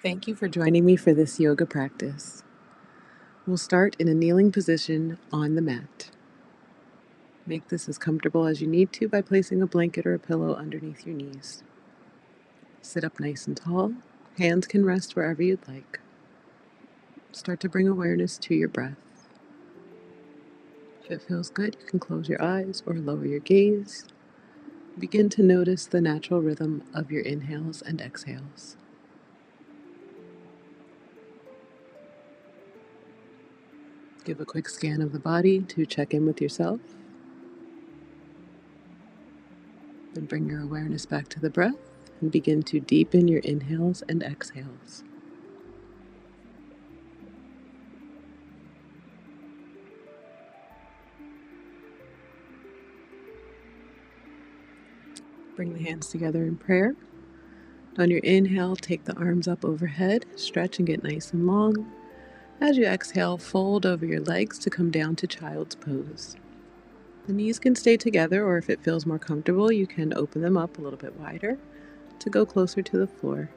Thank you for joining me for this yoga practice. We'll start in a kneeling position on the mat. Make this as comfortable as you need to by placing a blanket or a pillow underneath your knees. Sit up nice and tall. Hands can rest wherever you'd like. Start to bring awareness to your breath. If it feels good, you can close your eyes or lower your gaze. Begin to notice the natural rhythm of your inhales and exhales. Give a quick scan of the body to check in with yourself. Then bring your awareness back to the breath and begin to deepen your inhales and exhales. Bring the hands together in prayer. On your inhale, take the arms up overhead, stretch and get nice and long. As you exhale, fold over your legs to come down to child's pose. The knees can stay together, or if it feels more comfortable, you can open them up a little bit wider to go closer to the floor.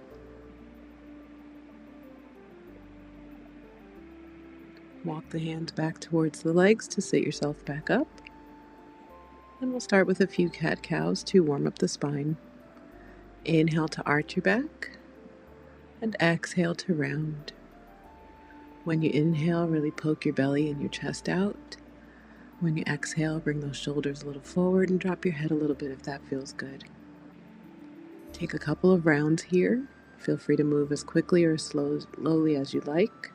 Walk the hands back towards the legs to sit yourself back up. And we'll start with a few cat-cows to warm up the spine. Inhale to arch your back, and exhale to round. When you inhale, really poke your belly and your chest out. When you exhale, bring those shoulders a little forward and drop your head a little bit if that feels good. Take a couple of rounds here. Feel free to move as quickly or as slowly as you like.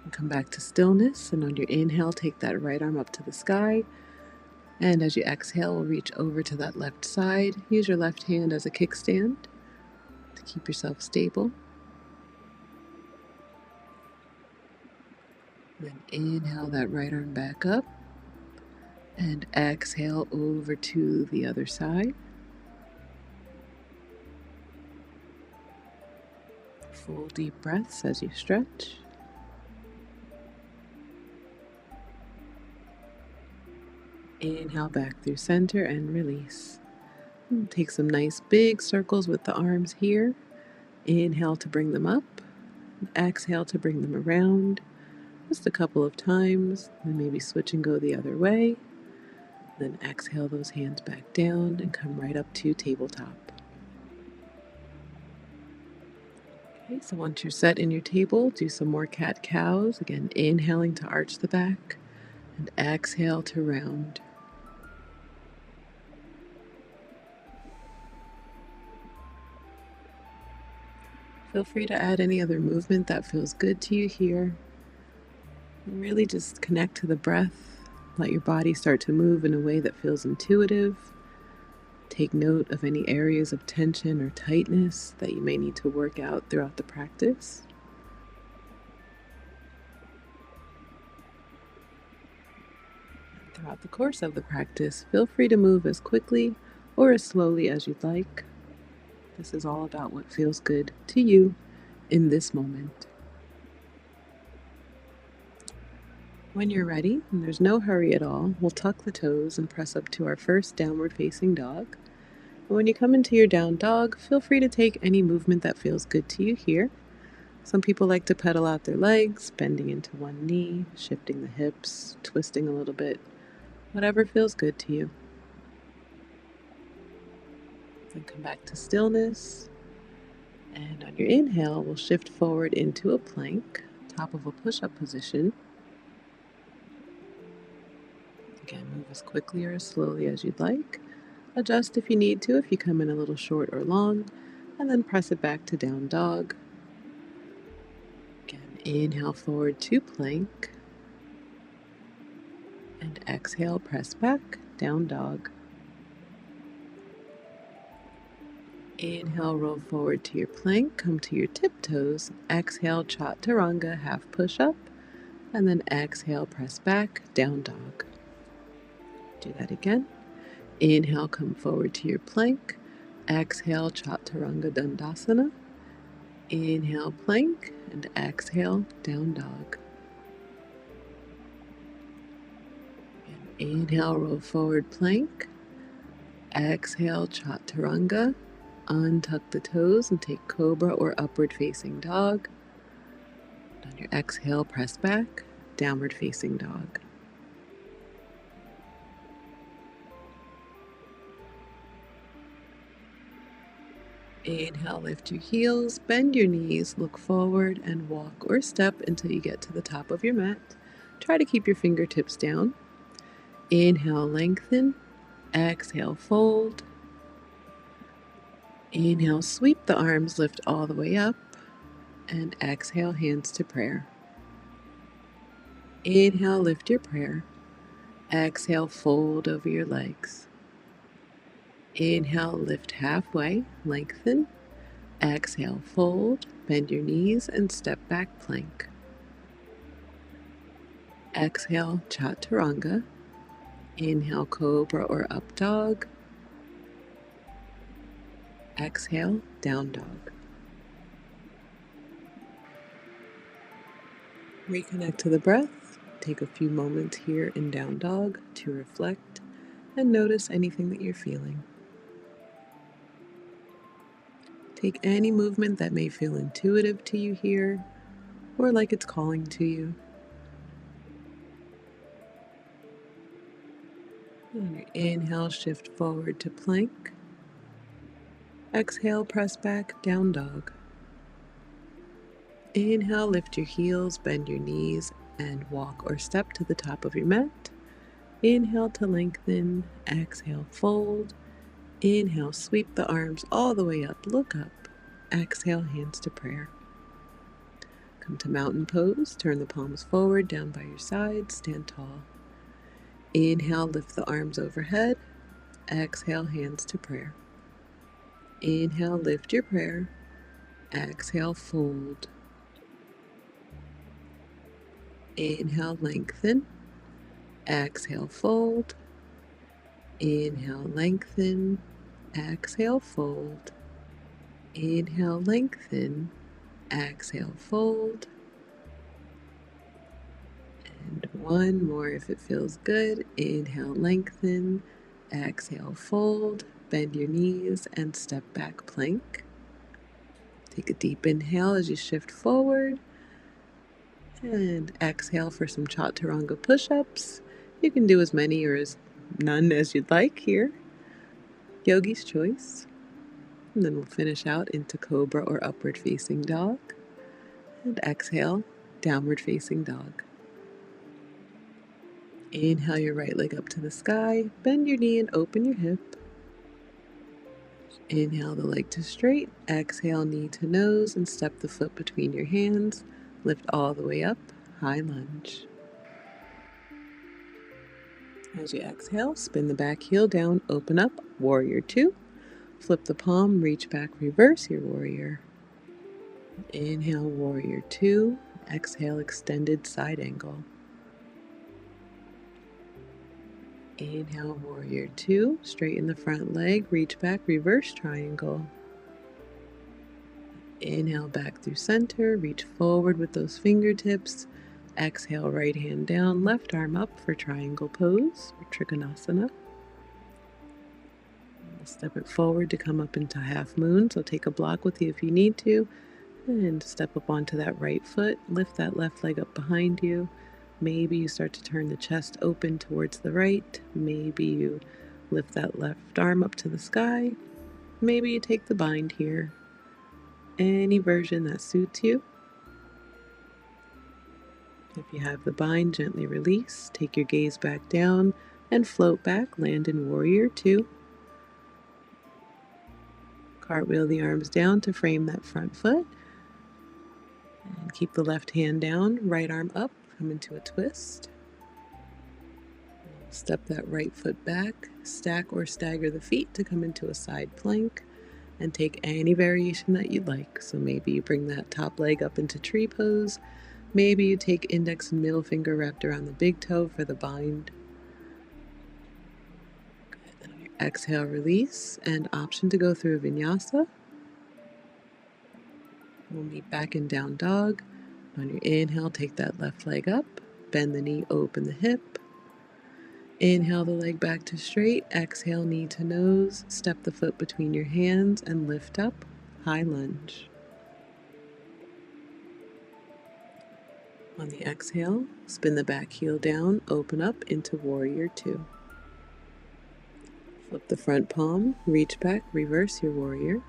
And come back to stillness, and on your inhale, take that right arm up to the sky. And as you exhale, we'll reach over to that left side. Use your left hand as a kickstand to keep yourself stable. Then inhale that right arm back up. And exhale over to the other side. Full deep breaths as you stretch. Inhale back through center and release. And take some nice big circles with the arms here. Inhale to bring them up. And exhale to bring them around. Just a couple of times. Then maybe switch and go the other way. Then exhale those hands back down and come right up to tabletop. Okay, so once you're set in your table, do some more cat-cows. Again, inhaling to arch the back and exhale to round. Feel free to add any other movement that feels good to you here. And really just connect to the breath. Let your body start to move in a way that feels intuitive. Take note of any areas of tension or tightness that you may need to work out throughout the practice. Throughout the course of the practice, feel free to move as quickly or as slowly as you'd like. This is all about what feels good to you in this moment. When you're ready, and there's no hurry at all, we'll tuck the toes and press up to our first downward facing dog. And when you come into your down dog, feel free to take any movement that feels good to you here. Some people like to pedal out their legs, bending into one knee, shifting the hips, twisting a little bit, whatever feels good to you. Then come back to stillness. And on your inhale, we'll shift forward into a plank, top of a push-up position. Again, move as quickly or as slowly as you'd like. Adjust if you need to, if you come in a little short or long, and then press it back to down dog. Again, inhale forward to plank. And exhale, press back, down dog. Inhale, roll forward to your plank, come to your tiptoes. Exhale, chaturanga, half push-up. And then exhale, press back, down dog. Do that again. Inhale, come forward to your plank. Exhale, chaturanga dandasana. Inhale, plank, and exhale, down dog. And inhale, roll forward, plank. Exhale, chaturanga. Untuck the toes and take cobra or upward facing dog. On your exhale, press back, downward facing dog. Inhale, lift your heels, bend your knees, look forward, and walk or step until you get to the top of your mat. Try to keep your fingertips down. Inhale, lengthen. Exhale, fold. Inhale, sweep the arms, lift all the way up. And exhale, hands to prayer. Inhale, lift your prayer. Exhale, fold over your legs. Inhale, lift halfway, lengthen. Exhale, fold, bend your knees and step back plank. Exhale, chaturanga. Inhale, cobra or up dog. Exhale, down dog. Reconnect to the breath. Take a few moments here in down dog to reflect and notice anything that you're feeling. Take any movement that may feel intuitive to you here or like it's calling to you. On your inhale, shift forward to plank. Exhale, press back, down dog. Inhale, lift your heels, bend your knees, and walk or step to the top of your mat. Inhale to lengthen. Exhale, fold. Inhale, sweep the arms all the way up, look up. Exhale, hands to prayer. Come to mountain pose, turn the palms forward, down by your sides, stand tall. Inhale, lift the arms overhead. Exhale, hands to prayer. Inhale, lift your prayer. Exhale, fold. Inhale, lengthen. Exhale, fold. Inhale, lengthen. Exhale, fold. Inhale, lengthen. Exhale, fold. And one more if it feels good. Inhale, lengthen. Exhale, fold. Bend your knees and step back plank. Take a deep inhale as you shift forward. And exhale for some chaturanga push-ups. You can do as many or as none as you'd like here. Yogi's choice. And then we'll finish out into cobra or upward facing dog. And exhale, downward facing dog. Inhale your right leg up to the sky. Bend your knee and open your hip. Inhale the leg to straight. Exhale, knee to nose and step the foot between your hands. Lift all the way up, high lunge. As you exhale, spin the back heel down, open up, warrior two. Flip the palm, reach back, reverse your warrior. Inhale, warrior two. Exhale, extended side angle. Inhale, warrior two. Straighten the front leg, reach back, reverse triangle. Inhale back through center, reach forward with those fingertips. Exhale, right hand down, left arm up for triangle pose, or Vrksasana. Step it forward to come up into half moon, so take a block with you if you need to. And step up onto that right foot, lift that left leg up behind you. Maybe you start to turn the chest open towards the right. Maybe you lift that left arm up to the sky. Maybe you take the bind here. Any version that suits you. If you have the bind, gently release. Take your gaze back down and float back. Land in warrior two. Cartwheel the arms down to frame that front foot. And keep the left hand down, right arm up, come into a twist. Step that right foot back, stack or stagger the feet to come into a side plank, and take any variation that you'd like. So maybe you bring that top leg up into tree pose. Maybe you take index and middle finger wrapped around the big toe for the bind. Good. On your exhale, release, and option to go through a vinyasa. We'll meet back in down dog. On your inhale, take that left leg up, bend the knee, open the hip. Inhale the leg back to straight. Exhale, knee to nose. Step the foot between your hands and lift up. High lunge. On the exhale, spin the back heel down, open up into Warrior Two. Flip the front palm, reach back, reverse your warrior.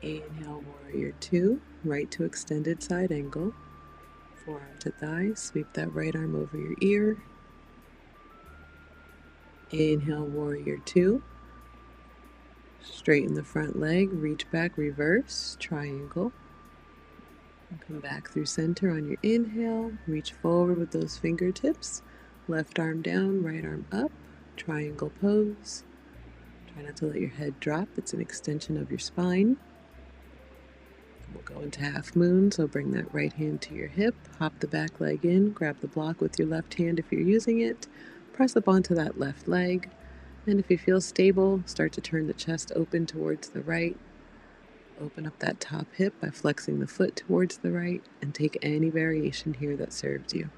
Inhale, Warrior Two, right to extended side angle. Forearm to thigh, sweep that right arm over your ear. Inhale, Warrior Two. Straighten the front leg, reach back, reverse, triangle. And come back through center on your inhale. Reach forward with those fingertips. Left arm down, right arm up. Triangle pose. Try not to let your head drop. It's an extension of your spine. We'll go into half moon, so bring that right hand to your hip. Hop the back leg in. Grab the block with your left hand if you're using it. Press up onto that left leg. And if you feel stable, start to turn the chest open towards the right. Open up that top hip by flexing the foot towards the right, and take any variation here that serves you.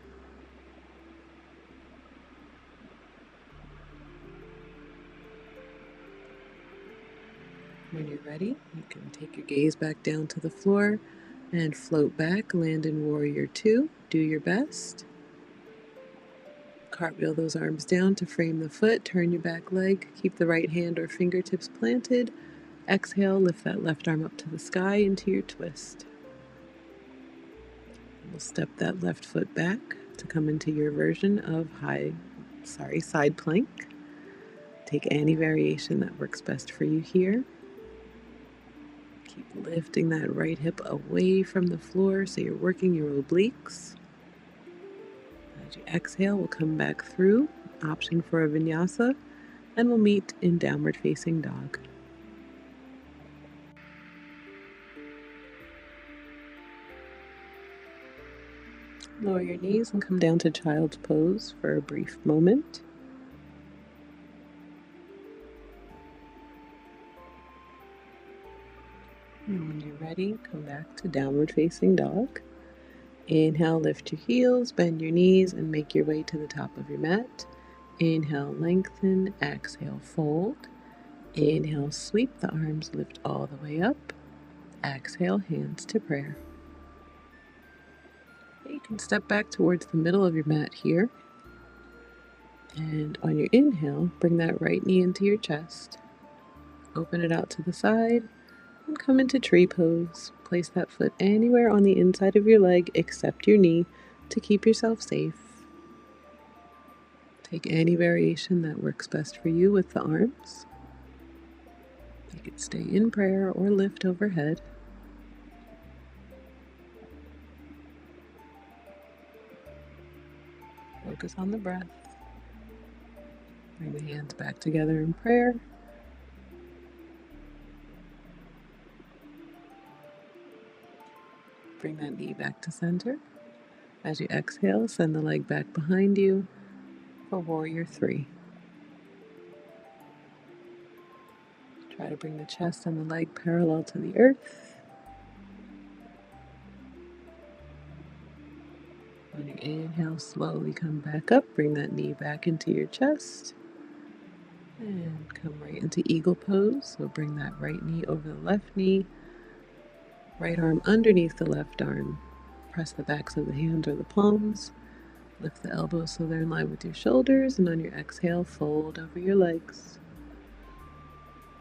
When you're ready, you can take your gaze back down to the floor and float back, land in Warrior Two. Do your best. Cartwheel those arms down to frame the foot, turn your back leg, keep the right hand or fingertips planted. Exhale, lift that left arm up to the sky into your twist. We'll step that left foot back to come into your version of side plank. Take any variation that works best for you here. Keep lifting that right hip away from the floor so you're working your obliques. As you exhale, we'll come back through, option for a vinyasa, and we'll meet in downward facing dog. Lower your knees and come down to child's pose for a brief moment. And when you're ready, come back to downward facing dog. Inhale, lift your heels, bend your knees, and make your way to the top of your mat. Inhale, lengthen. Exhale, fold. Inhale, sweep the arms, lift all the way up. Exhale, hands to prayer. You can step back towards the middle of your mat here. And on your inhale, bring that right knee into your chest. Open it out to the side and come into tree pose. Place that foot anywhere on the inside of your leg except your knee to keep yourself safe. Take any variation that works best for you with the arms. You can stay in prayer or lift overhead. Focus on the breath. Bring the hands back together in prayer. Bring that knee back to center. As you exhale, send the leg back behind you for Warrior Three. Try to bring the chest and the leg parallel to the earth. On your inhale, slowly come back up. Bring that knee back into your chest. And come right into eagle pose. So bring that right knee over the left knee. Right arm underneath the left arm. Press the backs of the hands or the palms. Lift the elbows so they're in line with your shoulders. And on your exhale, fold over your legs.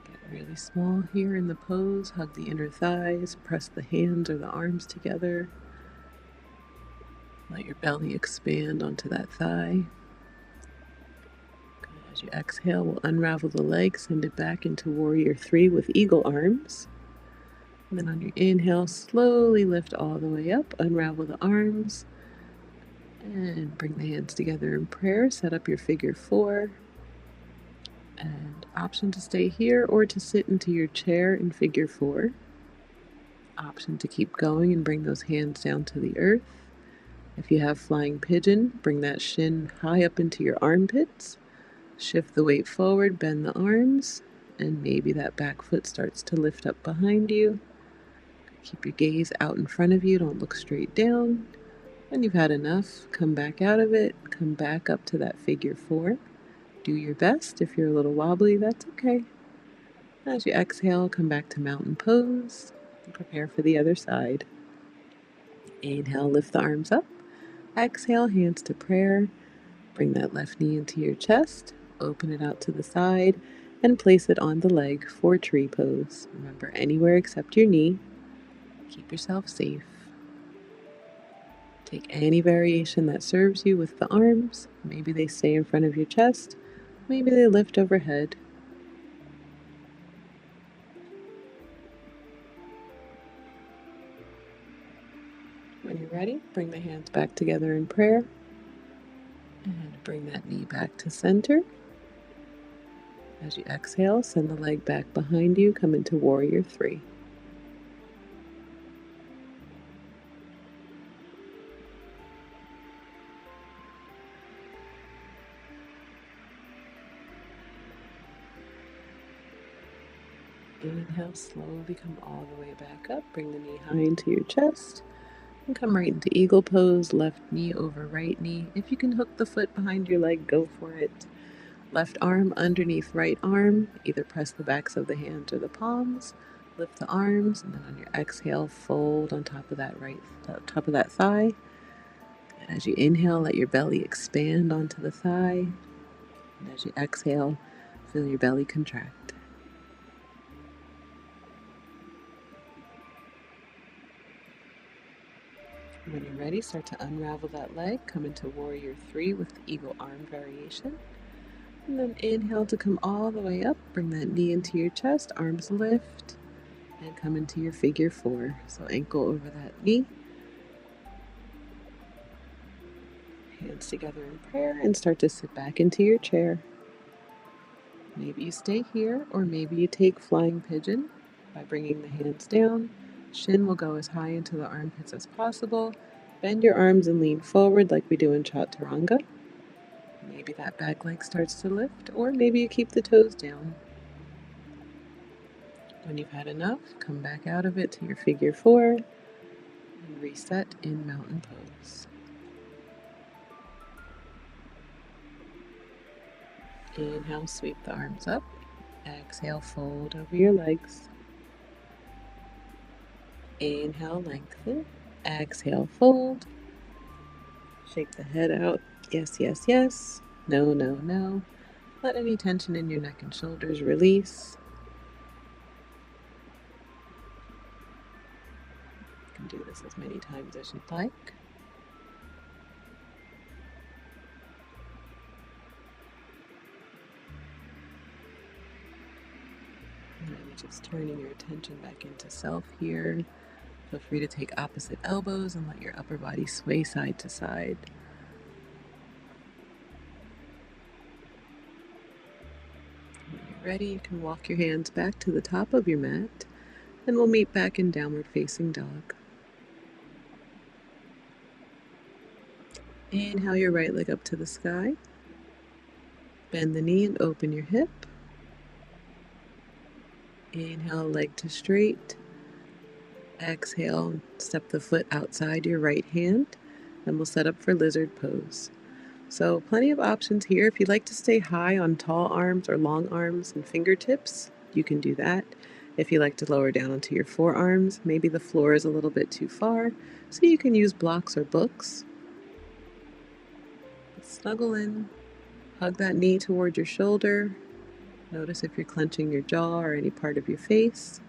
Get really small here in the pose. Hug the inner thighs. Press the hands or the arms together. Let your belly expand onto that thigh. As you exhale, we'll unravel the leg, send it back into Warrior Three with eagle arms. And then on your inhale, slowly lift all the way up, unravel the arms, and bring the hands together in prayer. Set up your figure four. And option to stay here or to sit into your chair in figure four. Option to keep going and bring those hands down to the earth. If you have flying pigeon, bring that shin high up into your armpits. Shift the weight forward, bend the arms, and maybe that back foot starts to lift up behind you. Keep your gaze out in front of you, don't look straight down. When you've had enough, come back out of it, come back up to that figure 4. Do your best. If you're a little wobbly, that's okay. As you exhale, come back to mountain pose and prepare for the other side. Inhale, lift the arms up. Exhale, hands to prayer. Bring that left knee into your chest, open it out to the side, and place it on the leg for tree pose. Remember, anywhere except your knee. Keep yourself safe. Take any variation that serves you with the arms. Maybe they stay in front of your chest. Maybe they lift overhead. When you're ready, bring the hands back together in prayer. And bring that knee back to center. As you exhale, send the leg back behind you. Come into Warrior 3. Inhale, slowly come all the way back up. Bring the knee high into your chest. And come right into Eagle pose. Left knee over right knee. If you can hook the foot behind your leg, go for it. Left arm underneath right arm. Either press the backs of the hands or the palms. Lift the arms, and then on your exhale, fold on top of that top of that thigh. And as you inhale, let your belly expand onto the thigh. And as you exhale, feel your belly contract. When you're ready, start to unravel that leg. Come into Warrior 3 with the Eagle arm variation. And then inhale to come all the way up. Bring that knee into your chest, arms lift, and come into your figure 4. So ankle over that knee. Hands together in prayer and start to sit back into your chair. Maybe you stay here, or maybe you take Flying Pigeon by bringing the hands down. Shin will go as high into the armpits as possible. Bend your arms and lean forward like we do in Chaturanga. Maybe that back leg starts to lift, or maybe you keep the toes down. When you've had enough, come back out of it to your figure 4 and reset in mountain pose. Inhale, sweep the arms up. Exhale, fold over your legs. Inhale, lengthen. Exhale, fold. Shake the head out. Yes, yes, yes. No, no, no. Let any tension in your neck and shoulders release. You can do this as many times as you'd like. And just turning your attention back into self here. Feel free to take opposite elbows and let your upper body sway side to side. When you're ready, you can walk your hands back to the top of your mat, and we'll meet back in downward facing dog. Inhale your right leg up to the sky. Bend the knee and open your hip. Inhale, leg to straight. Exhale, step the foot outside your right hand, and we'll set up for lizard pose. So plenty of options here. If you'd like to stay high on tall arms or long arms and fingertips, you can do that. If you like to lower down onto your forearms, maybe the floor is a little bit too far, so you can use blocks or books. Snuggle in, hug that knee toward your shoulder. Notice if you're clenching your jaw or any part of your face,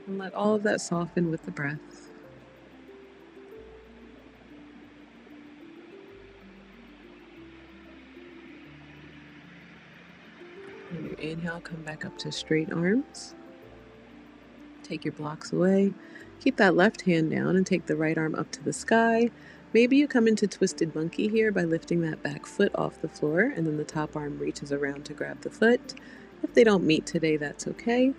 and let all of that soften with the breath. On your inhale, come back up to straight arms. Take your blocks away. Keep that left hand down and take the right arm up to the sky. Maybe you come into twisted monkey here by lifting that back foot off the floor, and then the top arm reaches around to grab the foot. If they don't meet today, that's okay.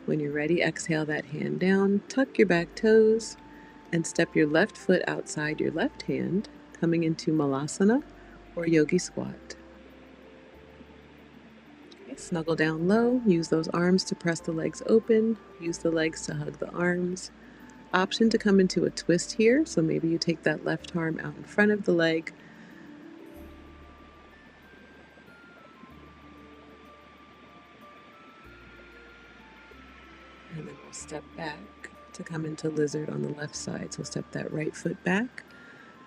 When you're ready, exhale that hand down, tuck your back toes, and step your left foot outside your left hand, coming into Malasana or Yogi Squat. Okay, snuggle down low, use those arms to press the legs open, use the legs to hug the arms. Option to come into a twist here, so maybe you take that left arm out in front of the leg. And then we'll step back to come into lizard on the left side. So step that right foot back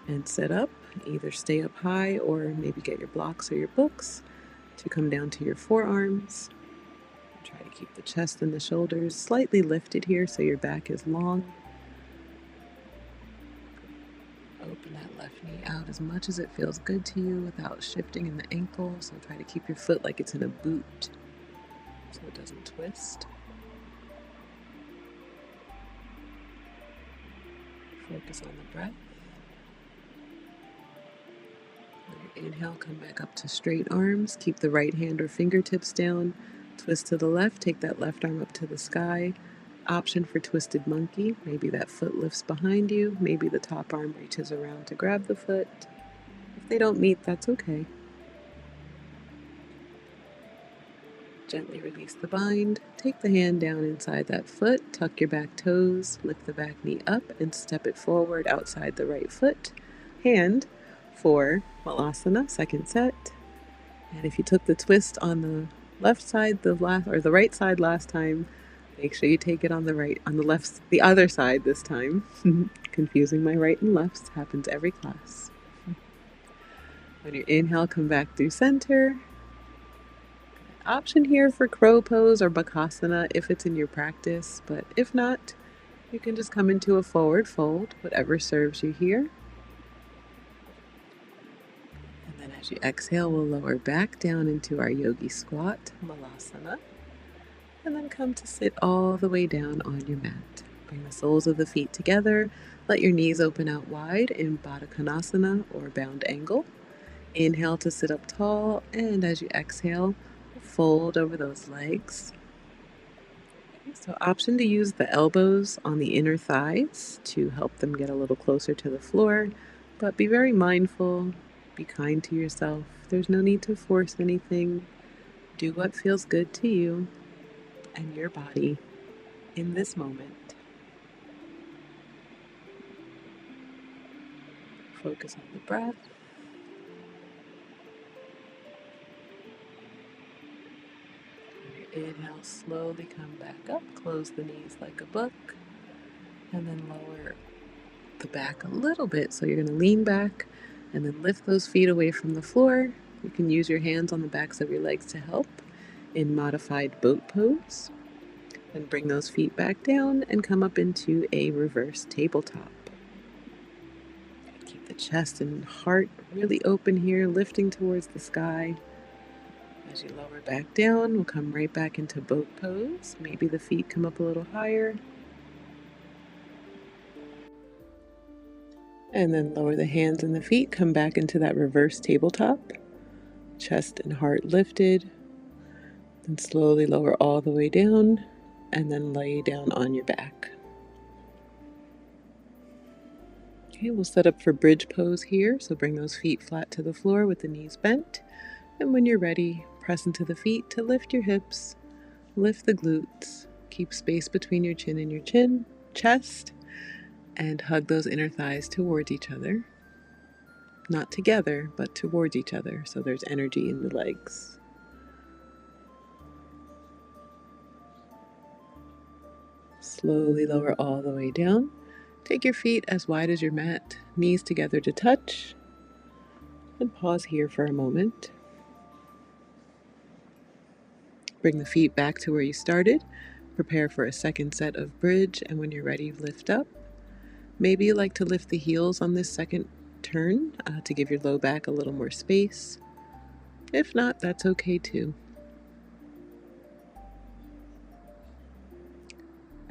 and sit up. Either stay up high or maybe get your blocks or your books to come down to your forearms. Try to keep the chest and the shoulders slightly lifted here so your back is long. Open that left knee out as much as it feels good to you without shifting in the ankle. So try to keep your foot like it's in a boot so it doesn't twist. Focus on the breath. On your inhale, come back up to straight arms. Keep the right hand or fingertips down. Twist to the left. Take that left arm up to the sky. Option for twisted monkey. Maybe that foot lifts behind you. Maybe the top arm reaches around to grab the foot. If they don't meet, that's okay. Gently release the bind. Take the hand down inside that foot. Tuck your back toes. Lift the back knee up and step it forward outside the right foot. Hand for Vrksasana, second set. And if you took the twist on the left side the right side last time, make sure you take it on the other side this time. Confusing my right and lefts happens every class. On your inhale, come back through center. Option here for crow pose or Vrksasana if it's in your practice, but if not, you can just come into a forward fold, whatever serves you here. And then as you exhale, we'll lower back down into our yogi squat, Navasana, and then come to sit all the way down on your mat. Bring the soles of the feet together, let your knees open out wide in Purvottanasana or bound angle. Inhale to sit up tall, and as you exhale, fold over those legs. So option to use the elbows on the inner thighs to help them get a little closer to the floor, but be very mindful, be kind to yourself. There's no need to force anything. Do what feels good to you and your body in this moment. Focus on the breath. Inhale, slowly come back up, close the knees like a book, and then lower the back a little bit. So you're going to lean back and then lift those feet away from the floor. You can use your hands on the backs of your legs to help in modified boat pose. And bring those feet back down and come up into a reverse tabletop. Keep the chest and heart really open here, lifting towards the sky. As you lower back down, we'll come right back into boat pose. Maybe the feet come up a little higher. And then lower the hands and the feet, come back into that reverse tabletop. Chest and heart lifted. Then slowly lower all the way down and then lay down on your back. Okay, we'll set up for bridge pose here. So bring those feet flat to the floor with the knees bent. And when you're ready, press into the feet to lift your hips, lift the glutes, keep space between your chin and your chest, and hug those inner thighs towards each other. Not together, but towards each other, so there's energy in the legs. Slowly lower all the way down. Take your feet as wide as your mat, knees together to touch, and pause here for a moment. Bring the feet back to where you started. Prepare for a second set of bridge, and when you're ready, lift up. Maybe you like to lift the heels on this second turn to give your low back a little more space. If not, that's okay too.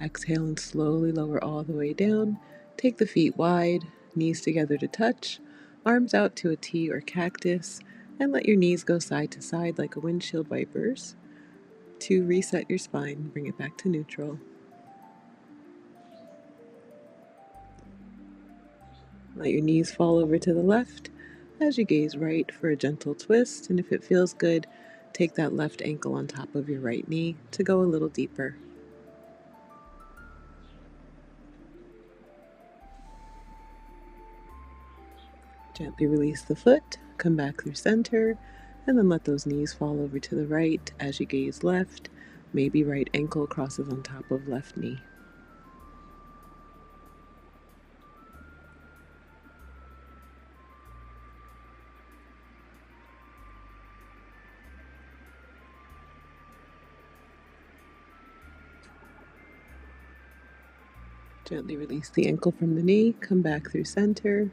Exhale and slowly lower all the way down. Take the feet wide, knees together to touch, arms out to a T or cactus, and let your knees go side to side like a windshield wipers. To reset your spine, bring it back to neutral. Let your knees fall over to the left as you gaze right for a gentle twist, and if it feels good, take that left ankle on top of your right knee to go a little deeper. Gently release the foot, come back through center, and then let those knees fall over to the right as you gaze left. Maybe right ankle crosses on top of left knee. Gently release the ankle from the knee, come back through center.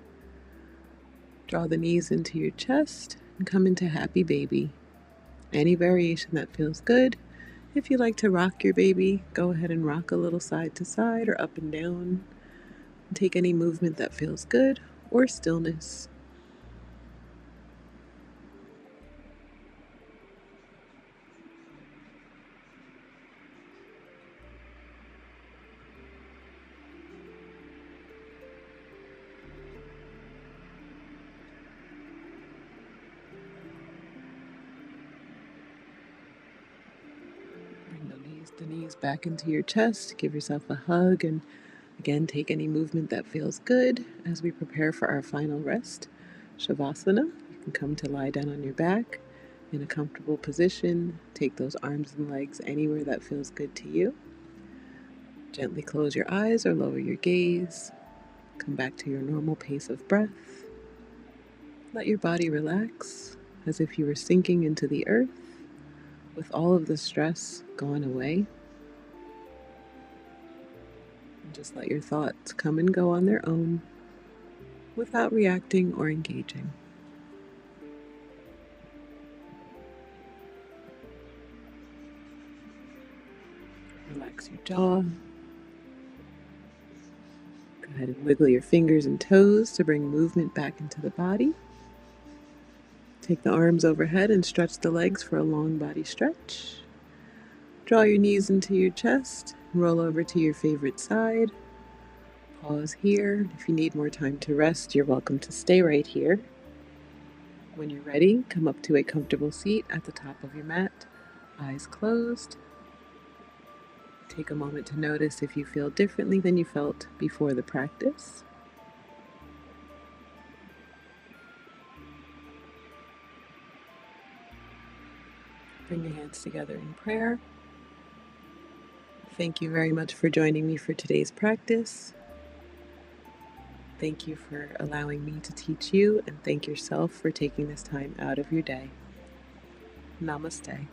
Draw the knees into your chest and come into happy baby. Any variation that feels good. If you like to rock your baby, go ahead and rock a little side to side or up and down. Take any movement that feels good or stillness. Bring the knees back into your chest. Give yourself a hug and again take any movement that feels good as we prepare for our final rest. Shavasana. You can come to lie down on your back in a comfortable position. Take those arms and legs anywhere that feels good to you. Gently close your eyes or lower your gaze. Come back to your normal pace of breath. Let your body relax as if you were sinking into the earth with all of the stress gone away. And just let your thoughts come and go on their own without reacting or engaging. Relax your jaw. Go ahead and wiggle your fingers and toes to bring movement back into the body. Take the arms overhead and stretch the legs for a long body stretch. Draw your knees into your chest, roll over to your favorite side. Pause here. If you need more time to rest, you're welcome to stay right here. When you're ready, come up to a comfortable seat at the top of your mat, eyes closed. Take a moment to notice if you feel differently than you felt before the practice. Bring your hands together in prayer. Thank you very much for joining me for today's practice. Thank you for allowing me to teach you, and thank yourself for taking this time out of your day. Namaste.